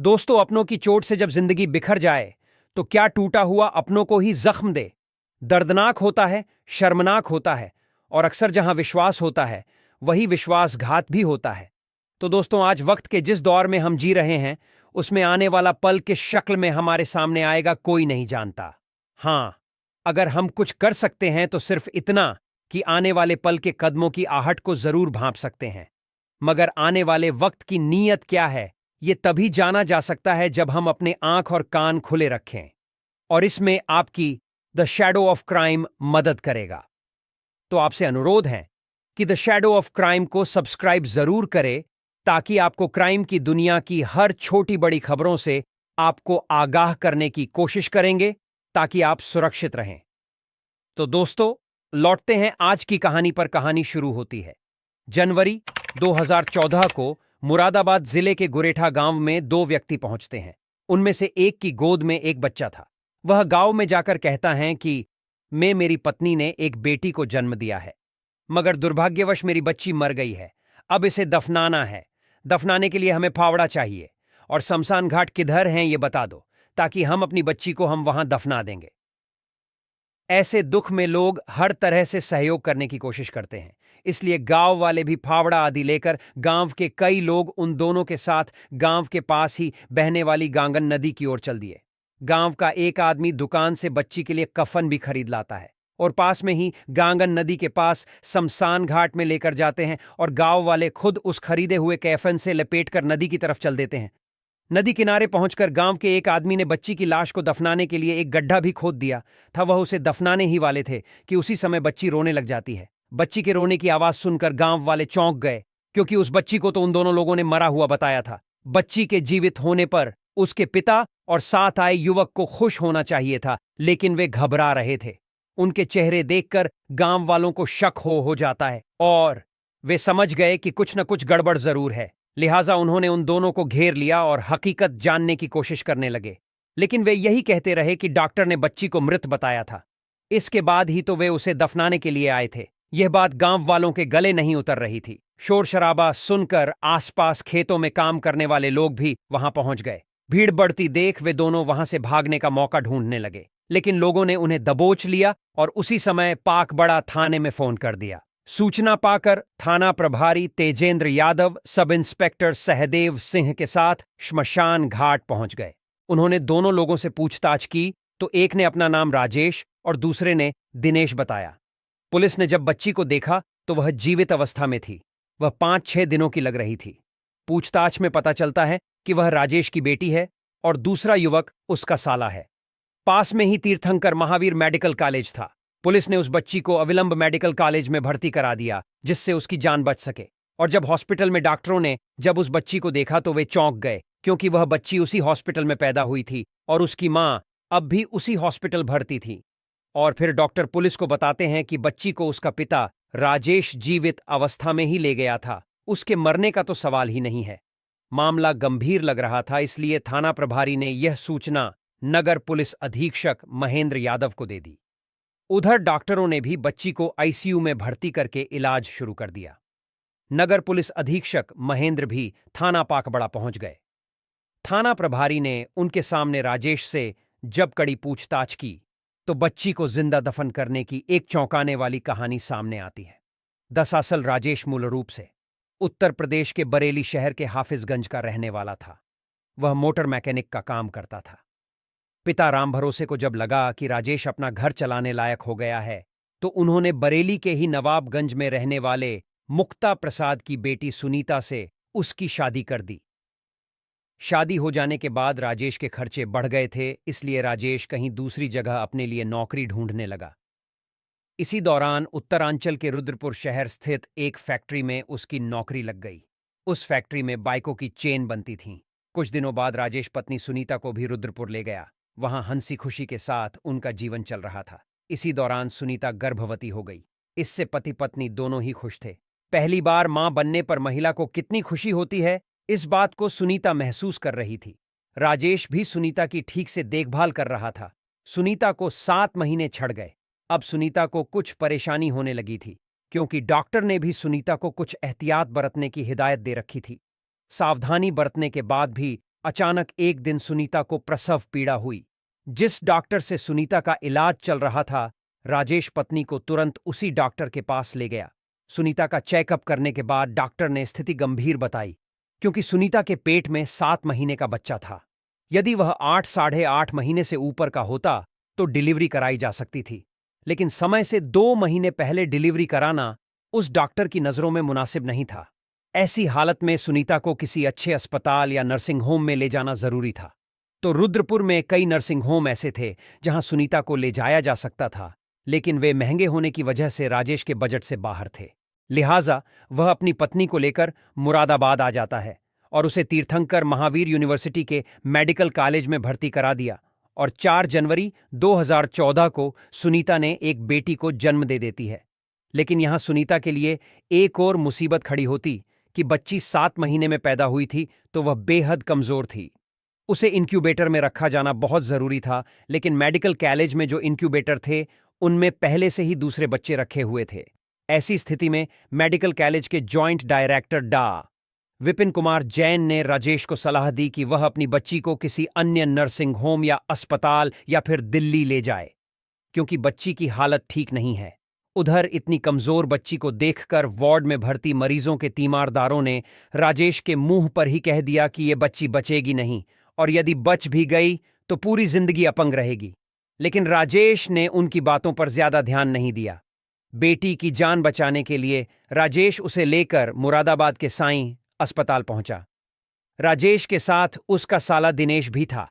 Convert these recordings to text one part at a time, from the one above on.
दोस्तों, अपनों की चोट से जब जिंदगी बिखर जाए तो क्या टूटा हुआ अपनों को ही जख्म दे। दर्दनाक होता है, शर्मनाक होता है, और अक्सर जहां विश्वास होता है वही विश्वासघात भी होता है। तो दोस्तों, आज वक्त के जिस दौर में हम जी रहे हैं उसमें आने वाला पल किस शक्ल में हमारे सामने आएगा कोई नहीं जानता। हां, अगर हम कुछ कर सकते हैं तो सिर्फ इतना कि आने वाले पल के कदमों की आहट को जरूर भांप सकते हैं। मगर आने वाले वक्त की नीयत क्या है, ये तभी जाना जा सकता है जब हम अपने आंख और कान खुले रखें। और इसमें आपकी द शैडो ऑफ क्राइम मदद करेगा। तो आपसे अनुरोध है कि द शैडो ऑफ क्राइम को सब्सक्राइब जरूर करें, ताकि आपको क्राइम की दुनिया की हर छोटी बड़ी खबरों से आपको आगाह करने की कोशिश करेंगे, ताकि आप सुरक्षित रहें। तो दोस्तों, लौटते हैं आज की कहानी पर। कहानी शुरू होती है जनवरी 2014 को। मुरादाबाद जिले के गुरेठा गांव में दो व्यक्ति पहुंचते हैं। उनमें से एक की गोद में एक बच्चा था। वह गांव में जाकर कहता है कि मेरी पत्नी ने एक बेटी को जन्म दिया है, मगर दुर्भाग्यवश मेरी बच्ची मर गई है। अब इसे दफनाना है। दफनाने के लिए हमें फावड़ा चाहिए, और शमशान घाट किधर हैं ये बता दो, ताकि हम अपनी बच्ची को हम वहां दफना देंगे। ऐसे दुख में लोग हर तरह से सहयोग करने की कोशिश करते हैं, इसलिए गांव वाले भी फावड़ा आदि लेकर गांव के कई लोग उन दोनों के साथ गांव के पास ही बहने वाली गांगन नदी की ओर चल दिए। गांव का एक आदमी दुकान से बच्ची के लिए कफन भी खरीद लाता है, और पास में ही गांगन नदी के पास शमशान घाट में लेकर जाते हैं, और गांव वाले खुद उस खरीदे हुए कफन से लपेटकर नदी की तरफ चल देते हैं। नदी किनारे पहुंचकर गांव के एक आदमी ने बच्ची की लाश को दफनाने के लिए एक गड्ढा भी खोद दिया था। वह उसे दफनाने ही वाले थे कि उसी समय बच्ची रोने लग जाती है। बच्ची के रोने की आवाज सुनकर गांव वाले चौंक गए, क्योंकि उस बच्ची को तो उन दोनों लोगों ने मरा हुआ बताया था। बच्ची के जीवित होने पर उसके पिता और साथ आए युवक को खुश होना चाहिए था, लेकिन वे घबरा रहे थे। उनके चेहरे देखकर गांव वालों को शक हो जाता है, और वे समझ गए कि कुछ न कुछ गड़बड़ जरूर है। लिहाजा उन्होंने उन दोनों को घेर लिया और हकीकत जानने की कोशिश करने लगे। लेकिन वे यही कहते रहे कि डॉक्टर ने बच्ची को मृत बताया था। इसके बाद ही तो वे उसे दफनाने के लिए आए थे। यह बात गांव वालों के गले नहीं उतर रही थी। शोर शराबा सुनकर आसपास खेतों में काम करने वाले लोग भी वहां पहुंच गए। भीड़ बढ़ती देख वे दोनों वहां से भागने का मौका ढूंढने लगे, लेकिन लोगों ने उन्हें दबोच लिया और उसी समय पाकबड़ा थाने में फोन कर दिया। सूचना पाकर थाना प्रभारी तेजेंद्र यादव सब इंस्पेक्टर सहदेव सिंह के साथ श्मशान घाट पहुंच गए। उन्होंने दोनों लोगों से पूछताछ की तो एक ने अपना नाम राजेश और दूसरे ने दिनेश बताया। पुलिस ने जब बच्ची को देखा तो वह जीवित अवस्था में थी। वह 5-6 दिनों की लग रही थी। पूछताछ में पता चलता है कि वह राजेश की बेटी है और दूसरा युवक उसका साला है। पास में ही तीर्थंकर महावीर मेडिकल कॉलेज था। पुलिस ने उस बच्ची को अविलंब मेडिकल कॉलेज में भर्ती करा दिया, जिससे उसकी जान बच सके। और जब हॉस्पिटल में डॉक्टरों ने जब उस बच्ची को देखा तो वे चौंक गए, क्योंकि वह बच्ची उसी हॉस्पिटल में पैदा हुई थी और उसकी मां अब भी उसी हॉस्पिटल भर्ती थी। और फिर डॉक्टर पुलिस को बताते हैं कि बच्ची को उसका पिता राजेश जीवित अवस्था में ही ले गया था। उसके मरने का तो सवाल ही नहीं है। मामला गंभीर लग रहा था, इसलिए थाना प्रभारी ने यह सूचना नगर पुलिस अधीक्षक महेंद्र यादव को दे दी। उधर डॉक्टरों ने भी बच्ची को आईसीयू में भर्ती करके इलाज शुरू कर दिया। नगर पुलिस अधीक्षक महेंद्र भी थाना पाकबड़ा पहुंच गए। थाना प्रभारी ने उनके सामने राजेश से जब कड़ी पूछताछ की तो बच्ची को जिंदा दफन करने की एक चौंकाने वाली कहानी सामने आती है। दरअसल राजेश मूल रूप से उत्तर प्रदेश के बरेली शहर के हाफिजगंज का रहने वाला था। वह मोटर मैकेनिक का काम करता था। पिता राम भरोसे को जब लगा कि राजेश अपना घर चलाने लायक हो गया है, तो उन्होंने बरेली के ही नवाबगंज में रहने वाले मुक्ता प्रसाद की बेटी सुनीता से उसकी शादी कर दी। शादी हो जाने के बाद राजेश के खर्चे बढ़ गए थे, इसलिए राजेश कहीं दूसरी जगह अपने लिए नौकरी ढूंढने लगा। इसी दौरान उत्तरांचल के रुद्रपुर शहर स्थित एक फैक्ट्री में उसकी नौकरी लग गई। उस फैक्ट्री में बाइकों की चेन बनती थीं। कुछ दिनों बाद राजेश पत्नी सुनीता को भी रुद्रपुर ले गया। वहां हंसी खुशी के साथ उनका जीवन चल रहा था। इसी दौरान सुनीता गर्भवती हो गई। इससे पति पत्नी दोनों ही खुश थे। पहली बार मां बनने पर महिला को कितनी खुशी होती है, इस बात को सुनीता महसूस कर रही थी। राजेश भी सुनीता की ठीक से देखभाल कर रहा था। सुनीता को 7 महीने छड़ गए। अब सुनीता को कुछ परेशानी होने लगी थी, क्योंकि डॉक्टर ने भी सुनीता को कुछ एहतियात बरतने की हिदायत दे रखी थी। सावधानी बरतने के बाद भी अचानक एक दिन सुनीता को प्रसव पीड़ा हुई। जिस डॉक्टर से सुनीता का इलाज चल रहा था, राजेश पत्नी को तुरंत उसी डॉक्टर के पास ले गया। सुनीता का चेकअप करने के बाद डॉक्टर ने स्थिति गंभीर बताई, क्योंकि सुनीता के पेट में 7 महीने का बच्चा था। यदि वह 8 साढ़े 8 महीने से ऊपर का होता तो डिलीवरी कराई जा सकती थी, लेकिन समय से 2 महीने पहले डिलीवरी कराना उस डॉक्टर की नज़रों में मुनासिब नहीं था। ऐसी हालत में सुनीता को किसी अच्छे अस्पताल या नर्सिंग होम में ले जाना जरूरी था। तो रुद्रपुर में कई नर्सिंग होम ऐसे थे जहां सुनीता को ले जाया जा सकता था, लेकिन वे महंगे होने की वजह से राजेश के बजट से बाहर थे। लिहाजा वह अपनी पत्नी को लेकर मुरादाबाद आ जाता है और उसे तीर्थंकर महावीर यूनिवर्सिटी के मेडिकल कॉलेज में भर्ती करा दिया, और 4 जनवरी 2014 को सुनीता ने एक बेटी को जन्म दे देती है। लेकिन यहां सुनीता के लिए एक और मुसीबत खड़ी होती कि बच्ची 7 महीने में पैदा हुई थी तो वह बेहद कमजोर थी। उसे इंक्यूबेटर में रखा जाना बहुत जरूरी था, लेकिन मेडिकल कॉलेज में जो इंक्यूबेटर थे उनमें पहले से ही दूसरे बच्चे रखे हुए थे। ऐसी स्थिति में मेडिकल कॉलेज के जॉइंट डायरेक्टर डा विपिन कुमार जैन ने राजेश को सलाह दी कि वह अपनी बच्ची को किसी अन्य नर्सिंग होम या अस्पताल या फिर दिल्ली ले जाए, क्योंकि बच्ची की हालत ठीक नहीं है। उधर इतनी कमजोर बच्ची को देखकर वार्ड में भर्ती मरीजों के तीमारदारों ने राजेश के मुंह पर ही कह दिया कि ये बच्ची बचेगी नहीं, और यदि बच भी गई तो पूरी जिंदगी अपंग रहेगी। लेकिन राजेश ने उनकी बातों पर ज्यादा ध्यान नहीं दिया। बेटी की जान बचाने के लिए राजेश उसे लेकर मुरादाबाद के साईं अस्पताल पहुंचा। राजेश के साथ उसका साला दिनेश भी था।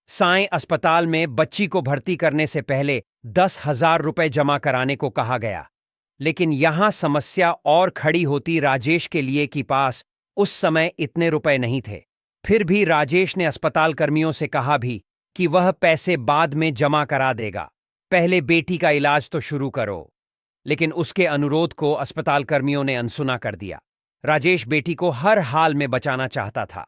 साईं अस्पताल में बच्ची को भर्ती करने से पहले 10,000 रुपए जमा कराने को कहा गया, लेकिन यहां समस्या और खड़ी होती राजेश के लिए कि पास उस समय इतने रुपए नहीं थे। फिर भी राजेश ने अस्पताल कर्मियों से कहा भी कि वह पैसे बाद में जमा करा देगा, पहले बेटी का इलाज तो शुरू करो। लेकिन उसके अनुरोध को अस्पताल कर्मियों ने अनसुना कर दिया। राजेश बेटी को हर हाल में बचाना चाहता था,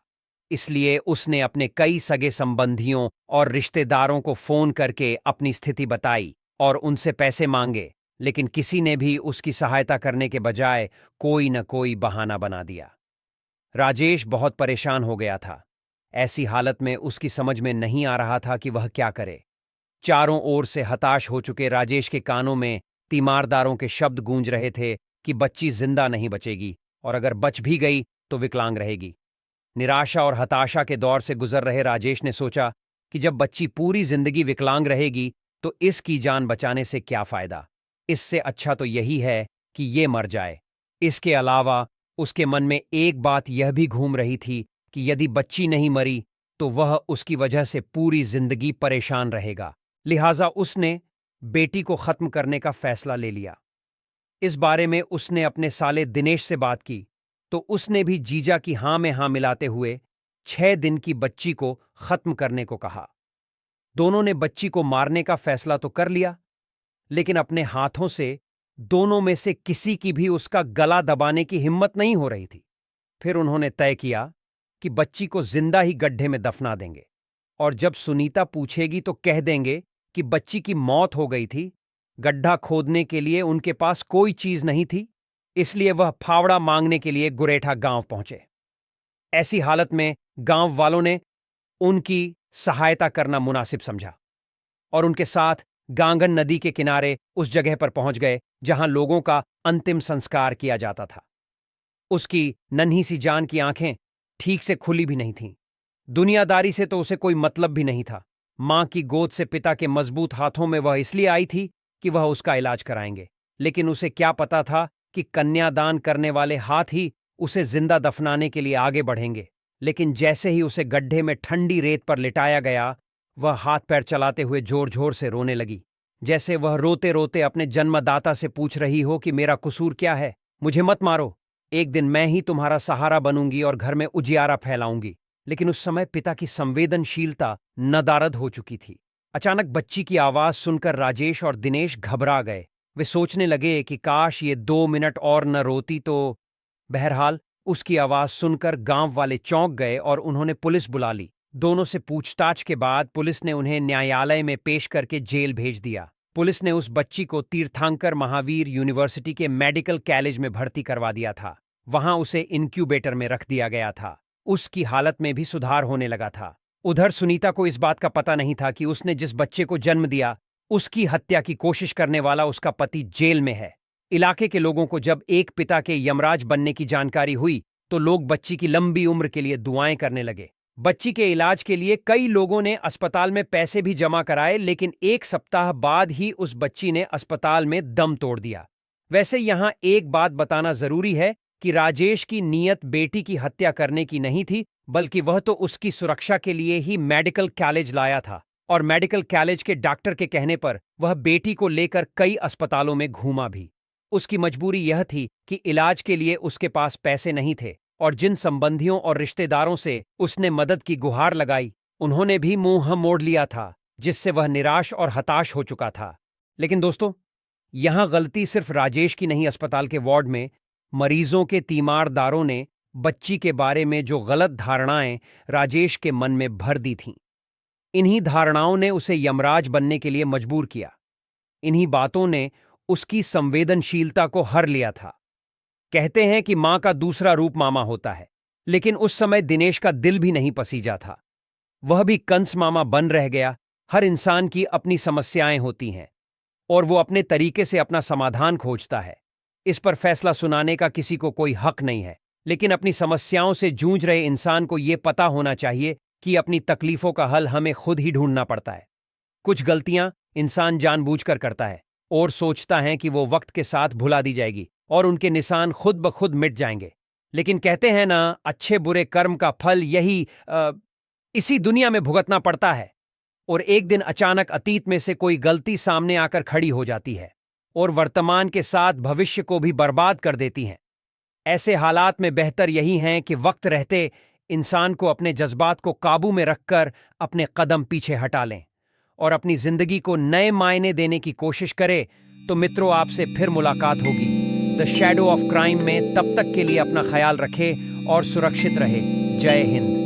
इसलिए उसने अपने कई सगे संबंधियों और रिश्तेदारों को फोन करके अपनी स्थिति बताई और उनसे पैसे मांगे, लेकिन किसी ने भी उसकी सहायता करने के बजाय कोई न कोई बहाना बना दिया। राजेश बहुत परेशान हो गया था। ऐसी हालत में उसकी समझ में नहीं आ रहा था कि वह क्या करे। चारों ओर से हताश हो चुके राजेश के कानों में तीमारदारों के शब्द गूंज रहे थे कि बच्ची जिंदा नहीं बचेगी, और अगर बच भी गई तो विकलांग रहेगी। निराशा और हताशा के दौर से गुजर रहे राजेश ने सोचा कि जब बच्ची पूरी जिंदगी विकलांग रहेगी तो इसकी जान बचाने से क्या फायदा। इससे अच्छा तो यही है कि ये मर जाए। इसके अलावा उसके मन में एक बात यह भी घूम रही थी कि यदि बच्ची नहीं मरी तो वह उसकी वजह से पूरी जिंदगी परेशान रहेगा। लिहाजा उसने बेटी को खत्म करने का फैसला ले लिया। इस बारे में उसने अपने साले दिनेश से बात की तो उसने भी जीजा की हां में हां मिलाते हुए 6 दिन की बच्ची को खत्म करने को कहा। दोनों ने बच्ची को मारने का फैसला तो कर लिया, लेकिन अपने हाथों से दोनों में से किसी की भी उसका गला दबाने की हिम्मत नहीं हो रही थी। फिर उन्होंने तय किया कि बच्ची को जिंदा ही गड्ढे में दफना देंगे, और जब सुनीता पूछेगी तो कह देंगे कि बच्ची की मौत हो गई थी। गड्ढा खोदने के लिए उनके पास कोई चीज नहीं थी, इसलिए वह फावड़ा मांगने के लिए गुरेठा गांव पहुंचे। ऐसी हालत में गांव वालों ने उनकी सहायता करना मुनासिब समझा और उनके साथ गांगन नदी के किनारे उस जगह पर पहुंच गए जहां लोगों का अंतिम संस्कार किया जाता था। उसकी नन्ही सी जान की आंखें ठीक से खुली भी नहीं थीं। दुनियादारी से तो उसे कोई मतलब भी नहीं था। मां की गोद से पिता के मजबूत हाथों में वह इसलिए आई थी कि वह उसका इलाज कराएंगे, लेकिन उसे क्या पता था कि कन्यादान करने वाले हाथ ही उसे जिंदा दफनाने के लिए आगे बढ़ेंगे। लेकिन जैसे ही उसे गड्ढे में ठंडी रेत पर लिटाया गया, वह हाथ पैर चलाते हुए जोर जोर से रोने लगी, जैसे वह रोते रोते अपने जन्मदाता से पूछ रही हो कि मेरा कसूर क्या है, मुझे मत मारो, एक दिन मैं ही तुम्हारा सहारा बनूंगी और घर में उजियारा फैलाऊंगी। लेकिन उस समय पिता की संवेदनशीलता नदारद हो चुकी थी। अचानक बच्ची की आवाज सुनकर राजेश और दिनेश घबरा गए। वे सोचने लगे कि काश ये 2 मिनट और न रोती तो। बहरहाल उसकी आवाज सुनकर गांव वाले चौंक गए और उन्होंने पुलिस बुला ली। दोनों से पूछताछ के बाद पुलिस ने उन्हें न्यायालय में पेश करके जेल भेज दिया। पुलिस ने उस बच्ची को तीर्थंकर महावीर यूनिवर्सिटी के मेडिकल कॉलेज में भर्ती करवा दिया था। वहां उसे इनक्यूबेटर में रख दिया गया था। उसकी हालत में भी सुधार होने लगा था। उधर सुनीता को इस बात का पता नहीं था कि उसने जिस बच्चे को जन्म दिया, उसकी हत्या की कोशिश करने वाला उसका पति जेल में है। इलाके के लोगों को जब एक पिता के यमराज बनने की जानकारी हुई, तो लोग बच्ची की लंबी उम्र के लिए दुआएं करने लगे। बच्ची के इलाज के लिए कई लोगों ने अस्पताल में पैसे भी जमा कराए, लेकिन 1 सप्ताह बाद ही उस बच्ची ने अस्पताल में दम तोड़ दिया। वैसे यहां एक बात बताना जरूरी है कि राजेश की नीयत बेटी की हत्या करने की नहीं थी, बल्कि वह तो उसकी सुरक्षा के लिए ही मेडिकल कॉलेज लाया था, और मेडिकल कॉलेज के डॉक्टर के कहने पर वह बेटी को लेकर कई अस्पतालों में घूमा भी। उसकी मजबूरी यह थी कि इलाज के लिए उसके पास पैसे नहीं थे, और जिन संबंधियों और रिश्तेदारों से उसने मदद की गुहार लगाई, उन्होंने भी मुंह मोड़ लिया था, जिससे वह निराश और हताश हो चुका था। लेकिन दोस्तों, यहां गलती सिर्फ राजेश की नहीं। अस्पताल के वार्ड में मरीजों के तीमारदारों ने बच्ची के बारे में जो गलत धारणाएं राजेश के मन में भर दी थीं, इन्हीं धारणाओं ने उसे यमराज बनने के लिए मजबूर किया। इन्हीं बातों ने उसकी संवेदनशीलता को हर लिया था। कहते हैं कि मां का दूसरा रूप मामा होता है, लेकिन उस समय दिनेश का दिल भी नहीं पसीजा था। वह भी कंस मामा बन रह गया। हर इंसान की अपनी समस्याएं होती हैं, और वो अपने तरीके से अपना समाधान खोजता है। इस पर फैसला सुनाने का किसी को कोई हक नहीं है, लेकिन अपनी समस्याओं से जूझ रहे इंसान को यह पता होना चाहिए कि अपनी तकलीफों का हल हमें खुद ही ढूंढना पड़ता है। कुछ गलतियां इंसान जानबूझकर करता है और सोचता है कि वो वक्त के साथ भुला दी जाएगी और उनके निशान खुद ब खुद मिट जाएंगे। लेकिन कहते हैं ना, अच्छे बुरे कर्म का फल यही इसी दुनिया में भुगतना पड़ता है। और एक दिन अचानक अतीत में से कोई गलती सामने आकर खड़ी हो जाती है और वर्तमान के साथ भविष्य को भी बर्बाद कर देती है। ऐसे हालात में बेहतर यही है कि वक्त रहते इंसान को अपने जज्बात को काबू में रखकर अपने कदम पीछे हटा लें और अपनी जिंदगी को नए मायने देने की कोशिश करे। तो मित्रों, आपसे फिर मुलाकात होगी द शैडो ऑफ क्राइम में। तब तक के लिए अपना ख्याल रखें और सुरक्षित रहे। जय हिंद।